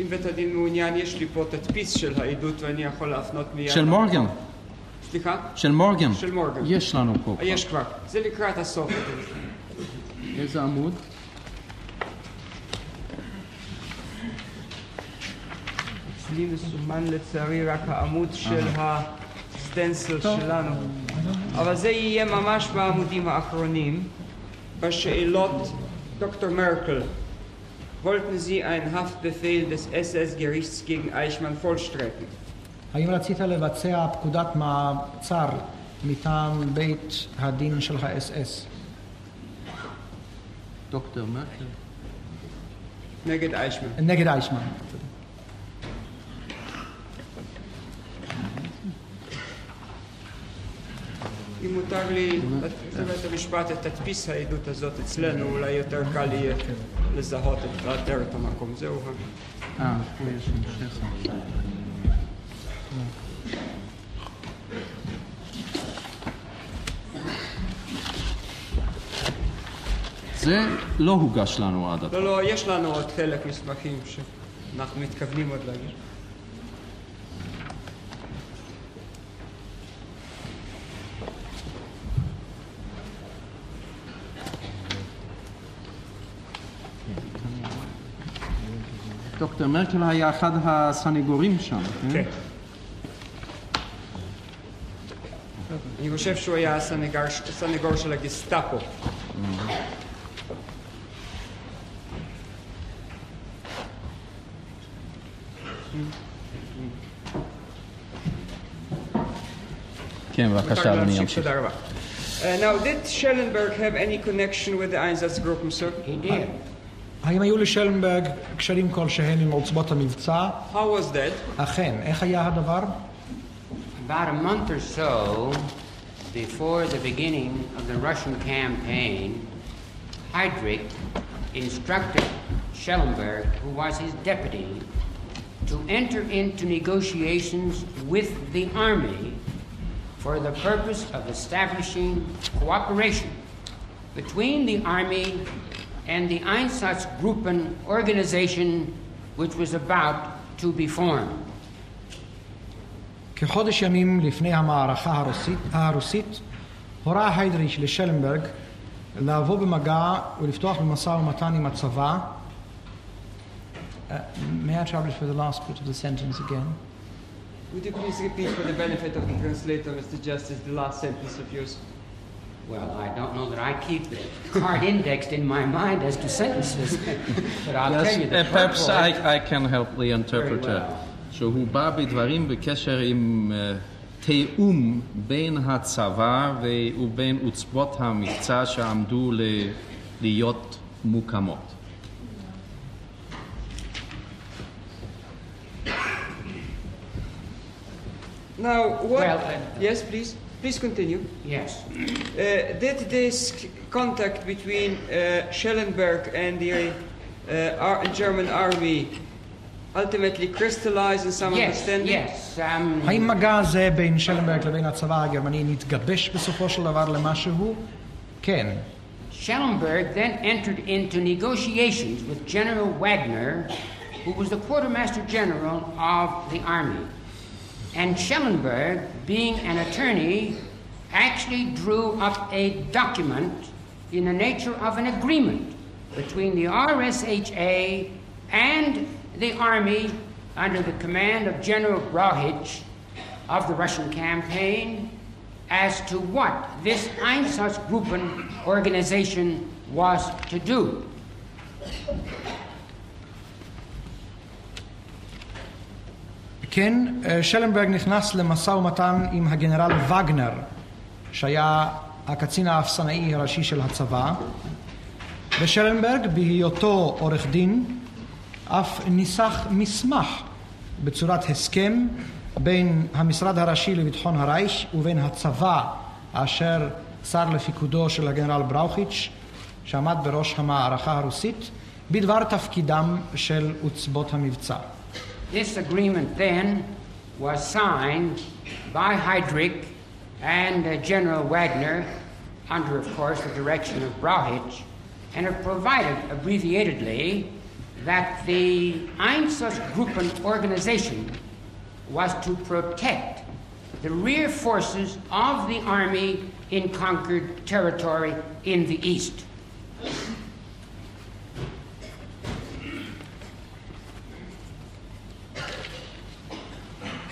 אם בית הדין מעוניין, יש לי פה תדפיס של העדות ואני יכול להפנות מיד. של מורגן. סליחה? של מורגן. של מורגן. יש לנו פה. יש כבר. זה לקראת הסוף. איזה עמוד? אצלי מסומן לצערי רק העמוד של הסטנסיל שלנו. אבל זה יהיה ממש בעמודים האחרונים. בשאלות דוקטור מרקל. Wollten Sie einen Haftbefehl des SS-Gerichts gegen Eichmann vollstrecken? האם רצית לבצע פקודת מעצר מטעם בית הדין של האס-אס? דוקטור מרקל. נגד אייכמן. נגד אייכמן. אם מותר לי לבית המשפט את תדפיס העדות הזאת אצלנו, אולי יותר קל יהיה לזהות לאתר את המקום. זהו. פה יש המשך. זה לא הוגש לנו עד עתה. לא, יש לנו עוד חלק מסמכים שאנחנו מתכוונים עוד להגיד. דוקטור מרקל היה אחד הסנגורים שם. כן. אני חושב שהוא היה הסנגור של הגסטאפו. כן, בבקשה, אני אמשיך. Now, did Schellenberg have any connection with the Einsatzgruppen, sir? He did. האם היו לשלנברג קשרים כלשהם עם עוצבות המבצע? How was that? אכן, איך היה הדבר? About a month or so before the beginning of the Russian campaign, Heydrich instructed Schellenberg, who was his deputy, to enter into negotiations with the army for the purpose of establishing cooperation between the army and the Einsatzgruppen organization which was about to be formed. כחודש ימים לפני המערכה הרוסית, הורה היידריך לשלנברג לבוא במגע ולפתוח במשא ומתן עם הצבא May I trouble for the last bit of the sentence again? Would you please repeat for the benefit of the translator, Mr. Justice, the last sentence of yours? Well, I don't know that I keep the card indexed in my mind as to sentences, but I'll tell you the perhaps I can help the interpreter. שהוא בא בדברים בקשר עם תיאום בין הצבא ובין עוצבות המבצע שעמדו להיות מוקמות. Now, what... yes, please. Please continue. Yes. Did this contact between Schellenberg and the German army ultimately crystallize in some understanding? Yes. האם מגע הזה בין שלנברג לבין הצבא הגרמני נתגבש בסופו של דבר למשהו? כן. Schellenberg then entered into negotiations with General Wagner, who was the quartermaster general of the army. And Schellenberg, being an attorney, actually drew up a document in the nature of an agreement between the RSHA and the army under the command of General Brauchitsch of the Russian campaign as to what this Einsatzgruppen organization was to do. כן, שלנברג נכנס למשא ומתן עם הגנרל וגנר, שהיה הקצין האפסנאי הראשי של הצבא, ושלנברג, בהיותו עורך דין, אף ניסח מסמך בצורת הסכם בין המשרד הראשי לביטחון הרייך ובין הצבא, אשר סר לפיקודו של הגנרל בראוכיץ', שעמד בראש המערכה הרוסית, בדבר תפקידם של עוצבות המבצע. This agreement then was signed by Heydrich and General Wagner under, of course, the direction of Brauchitsch, and it provided, abbreviatedly, that the Einsatzgruppen organization was to protect the rear forces of the army in conquered territory in the east.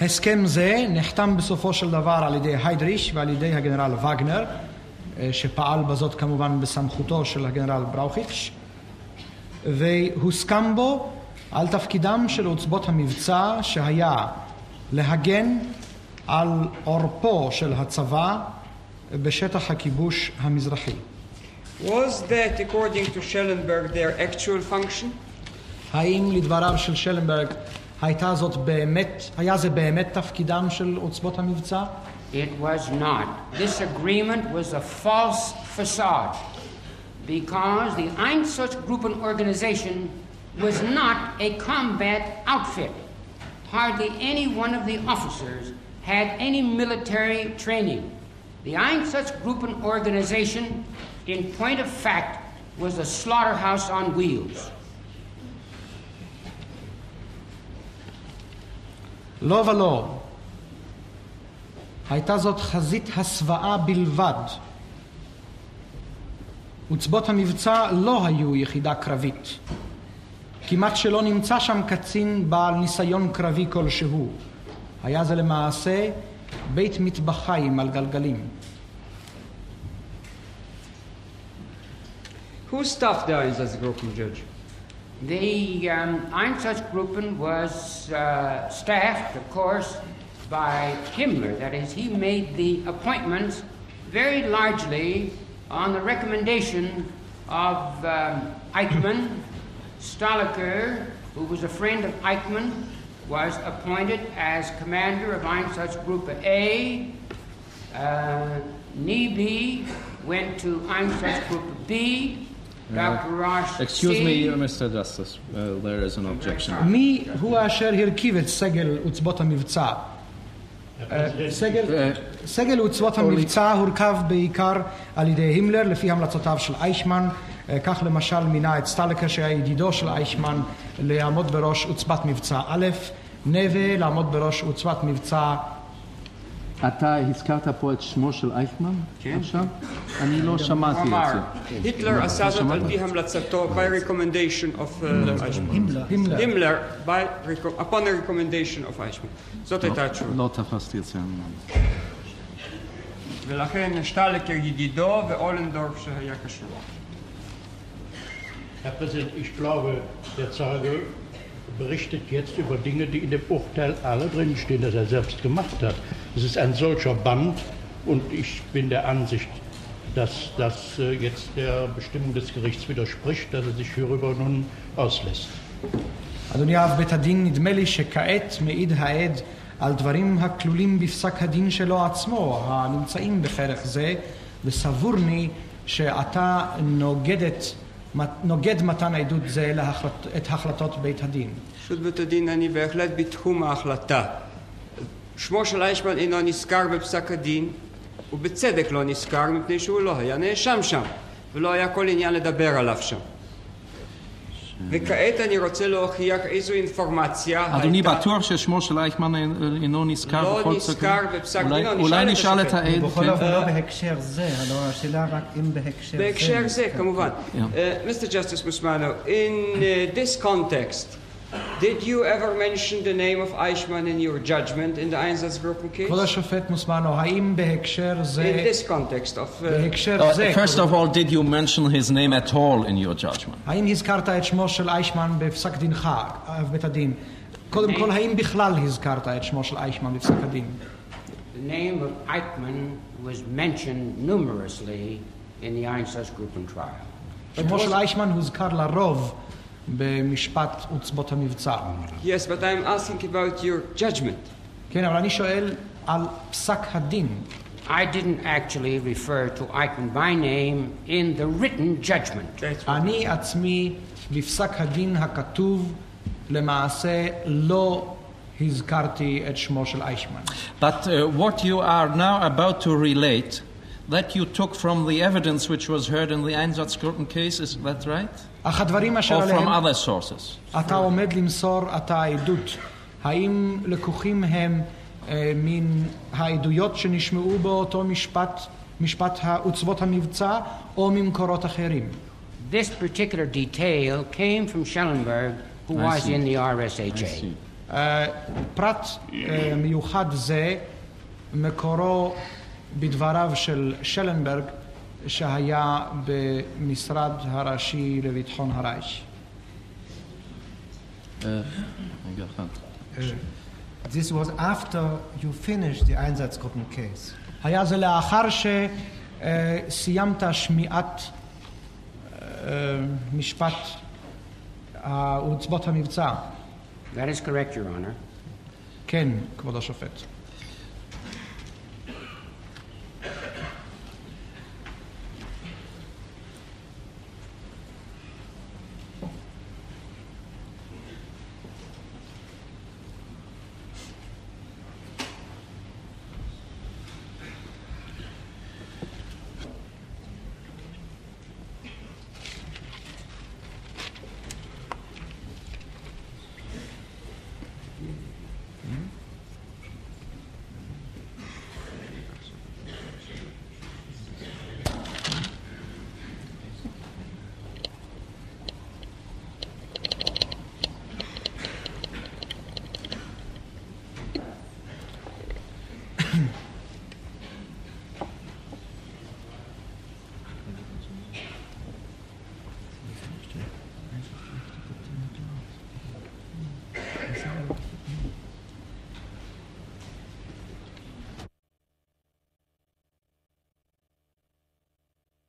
הסכם זה נחתם בסופו של דבר על ידי היידריש ועל ידי הגנרל וגנר, שפעל בזאת כמובן בסמכותו של הגנרל בראוכיץ', והוסכם בו על תפקידם של עוצבות המבצע שהיה להגן על עורפו של הצבא בשטח הכיבוש המזרחי. Was that, according to Schellenberg, their actual function? האם לדבריו של שלנברג היה זה באמת תפקידם של עוצבות המבצע? It was not. This agreement was a false facade because the Einsatzgruppen organization was not a combat outfit. Hardly any one of the officers had any military training. The Einsatzgruppen organization, in point of fact, was a slaughterhouse on wheels. לא ולא. הייתה זאת חזית הסוואה בלבד. עוצבות המבצע לא היו יחידה קרבית. כמעט שלא נמצא שם קצין בעל ניסיון קרבי כלשהו. היה זה למעשה בית מטבחיים על גלגלים. Who staffed the Einsatzgruppen, Judge? The Einsatzgruppen was staffed, of course, by Himmler. That is, he made the appointments very largely on the recommendation of Eijkman. Stahlecker, who was a friend of Eijkman, was appointed as commander of Einsatzgruppe A. Niebe went to Einsatzgruppe B. Dr. Ross Excuse me, Mr. Justice, there is an objection. מי הוא אשר הרכיב את סגל עוצבות המבצע? סגל עוצבות המבצע הורכב בעיקר על ידי הימלר לפי המלצותיו של אייכמן. כך למשל מינה את סטהלקר שהיה ידידו של אייכמן לעמוד בראש עוצבת מבצע א', נווה לעמוד בראש עוצבת מבצע אתה הזכרת פה את שמו של אייכמן עכשיו? אני לא שמעתי את זה. היטלר עשה זאת על פי המלצתו, by recommendation of הימלר, upon the recommendation of אייכמן. זאת הייתה התשובה. לא תפסתי את זה. ולכן שטלקר ידידו ואולנדורף שהיה קשור. Herr Präsident, ich glaube, der Zeuge berichtet jetzt über Dinge, die in dem Urteil alle drinstehen, das er selbst gemacht hat. Es ist ein solcher Band und ich bin der Ansicht, dass das jetzt der Bestimmung des Gerichts widerspricht, dass er sich hierüber nun auslässt. אדוני אב בית הדין, נדמה לי שכעת מעיד העד על דברים הכלולים בפסק הדין שלו עצמו, הנמצאים בכרך זה, וסבורני שאתה נוגד מתן עדות זה את החלטות בית הדין. פשוט בית הדין, אני בהחלט בתחום ההחלטה. שמו של אייכמן אינו נזכר בפסק הדין, ובצדק לא נזכר מפני שהוא לא היה נאשם שם, ולא היה כל עניין לדבר עליו שם. וכעת אני רוצה להוכיח איזו אינפורמציה. אדוני בטוח ששמו של אייכמן אינו נזכר לא נזכר בפסק דין. אולי נשאל את העד. בכל אופן לא בהקשר זה, השאלה רק אם בהקשר זה. בהקשר זה, כמובן. Mr. Justice Mosmeno, in this context, did you ever mention the name of Eichmann in your judgment in the Einsatzgruppen case? כבוד השופט מוסמנו, האם בהקשר זה... In this context of... בהקשר זה... First of all, did you mention his name at all in your judgment? האם הזכרת את שמו של אייכמן בפסק דינך, בית הדין? קודם כל, האם בכלל הזכרת את שמו של אייכמן בפסק הדין? The name of Eichmann was mentioned numerously in the Einsatzgruppen trial. שמו של אייכמן הוזכר לרוב במשפט וצבות המבצע. Yes, but I'm asking about your judgment. כן, אבל אני שואל על פסק הדין. I didn't actually refer to Eichmann by name in the written judgment. אני עצמי בפסק הדין הכתוב למעשה לא הזכרתי את שמו של אייכמן. But what you are now about to relate, that you took from the evidence which was heard in the Einsatzgruppen case, is that right? אך הדברים אשר Or עליהם from other sources? אתה עומד למסור את העדות, האם לקוחים הם מן העדויות שנשמעו באותו משפט וצבות המבצע, או ממקורות אחרים? This particular detail came from Schellenberg, who was in the RSHA. פרט מיוחד זה מקורו בדבריו של שלנברג שהיה במשרד הראשי לביטחון הרייך. This was after you finished the Einsatzgruppen case. היה זה לאחר שסיימת שמיעת משפט וצבות המבצע. That is correct, Your Honor. כן, כבוד השופט.